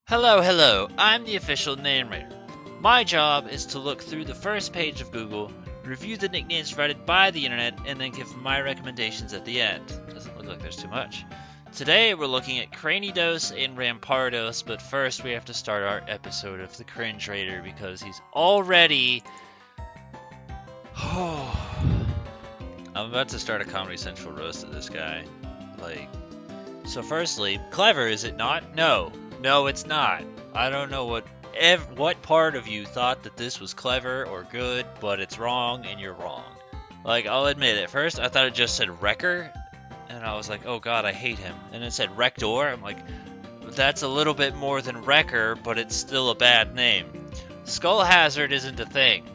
Hello, I'm the official name writer. My job is to look through the first page of Google, review the nicknames provided by the internet, and then give my recommendations at the end. Doesn't look like there's too much. Today we're looking at Cranidos and Rampardos, but first we have to start our episode of the Cringe Raider because he's already... I'm about to start a Comedy Central roast of this guy. So firstly, clever, is it not? No, it's not. I don't know what part of you thought that this was clever or good, but it's wrong and you're wrong. I'll admit, at first I thought it just said Wrecker, and I was like, oh god, I hate him. And it said Wreckdor, I'm like, that's a little bit more than Wrecker, but it's still a bad name. Skull Hazard isn't a thing.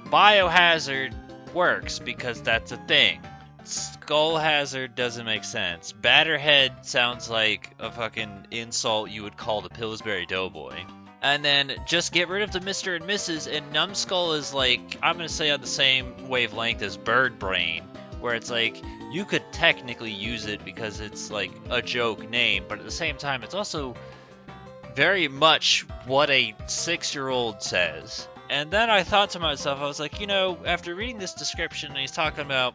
Biohazard works because that's a thing. Skull Hazard doesn't make sense. Batterhead sounds like a fucking insult you would call the Pillsbury Doughboy. And then just get rid of the Mr. and Mrs. and Numbskull is I'm gonna say on the same wavelength as Bird Brain, where it's you could technically use it because it's a joke name, but at the same time it's also very much what a 6-year-old says. And then I thought to myself, I was like, after reading this description and he's talking about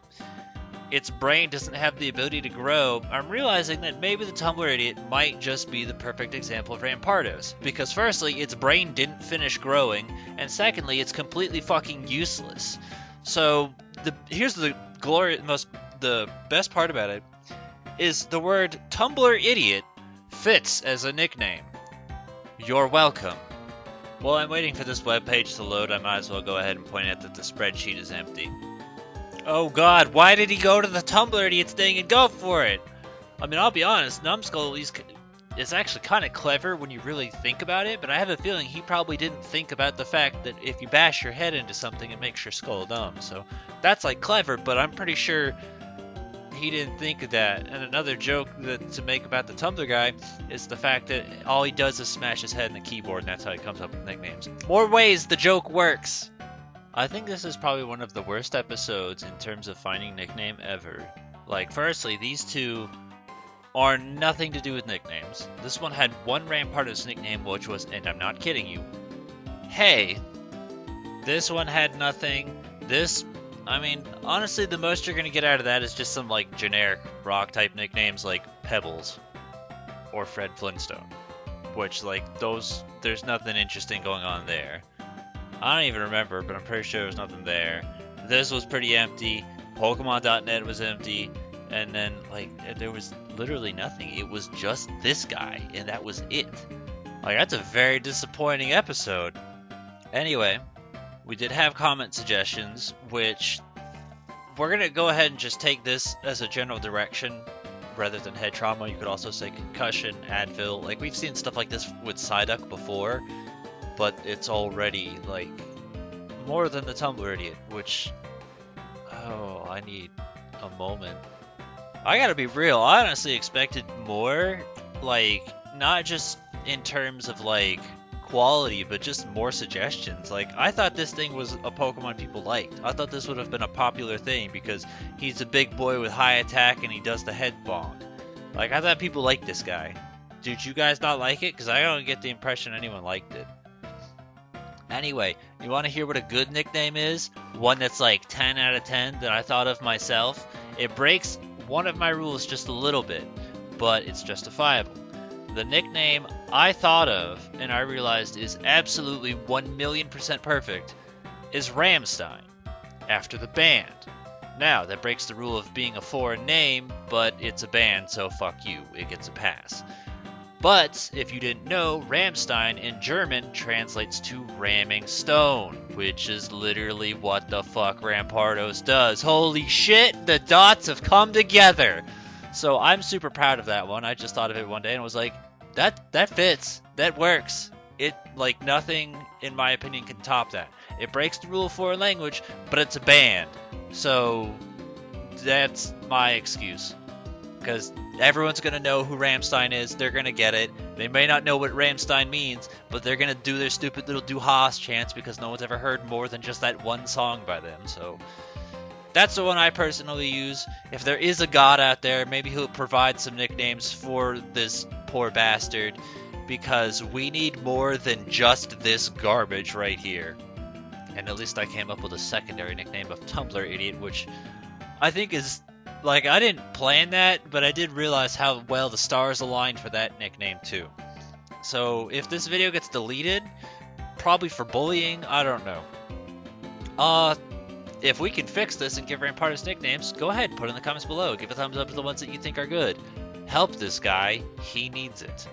its brain doesn't have the ability to grow, I'm realizing that maybe the Tumblr idiot might just be the perfect example of Rampardos. Because firstly, its brain didn't finish growing, and secondly, it's completely fucking useless. So here's the best part about it, is the word Tumblr idiot fits as a nickname. You're welcome. While I'm waiting for this webpage to load, I might as well go ahead and point out that the spreadsheet is empty. Oh god, why did he go to the Tumblr idiot's thing and go for it? I mean, I'll be honest, Numbskull is actually kind of clever when you really think about it, but I have a feeling he probably didn't think about the fact that if you bash your head into something, it makes your skull dumb. So that's clever, but I'm pretty sure he didn't think of that. And another joke to make about the Tumblr guy is the fact that all he does is smash his head in the keyboard, and that's how he comes up with nicknames. More ways the joke works! I think this is probably one of the worst episodes in terms of finding nickname ever. Firstly, these two are nothing to do with nicknames. This one had one Rampardos nickname, which was, and I'm not kidding you, Hey. This one had nothing. Honestly, the most you're gonna get out of that is just some, generic rock-type nicknames like Pebbles or Fred Flintstone. Which, there's nothing interesting going on there. I don't even remember, but I'm pretty sure there was nothing there. This was pretty empty. Pokemon.net was empty. And then, there was literally nothing. It was just this guy, and that was it. That's a very disappointing episode. Anyway, we did have comment suggestions, which we're going to go ahead and just take this as a general direction. Rather than head trauma, you could also say concussion, Advil. We've seen stuff like this with Psyduck before. But it's already, more than the Tumblr idiot, which... Oh, I need a moment. I gotta be real, I honestly expected more, not just in terms of, quality, but just more suggestions. I thought this thing was a Pokemon people liked. I thought this would have been a popular thing, because he's a big boy with high attack and he does the head bonk. I thought people liked this guy. Did you guys not like it? Because I don't get the impression anyone liked it. Anyway, you want to hear what a good nickname is? One that's 10 out of 10 that I thought of myself? It breaks one of my rules just a little bit, but it's justifiable. The nickname I thought of, and I realized is absolutely 1,000,000% perfect, is Rammstein, after the band. Now, that breaks the rule of being a foreign name, but it's a band, so fuck you, it gets a pass. But, if you didn't know, Rammstein in German translates to ramming stone, which is literally what the fuck Rampardos does. Holy shit, the dots have come together! So I'm super proud of that one. I just thought of it one day and was like, that fits, that works. It, nothing, in my opinion, can top that. It breaks the rule of foreign language, but it's a band. So, that's my excuse. Because everyone's going to know who Rammstein is, they're going to get it. They may not know what Rammstein means, but they're going to do their stupid little Du Hast chants because no one's ever heard more than just that one song by them. So that's the one I personally use. If there is a god out there, maybe he'll provide some nicknames for this poor bastard. because we need more than just this garbage right here. And at least I came up with a secondary nickname of Tumblr Idiot, which I think is, like, I didn't plan that, but I did realize how well the stars aligned for that nickname too. So if this video gets deleted, probably for bullying, I don't know. If we can fix this and give Rampardos nicknames, go ahead, put it in the comments below. Give a thumbs up to the ones that you think are good. Help this guy, he needs it.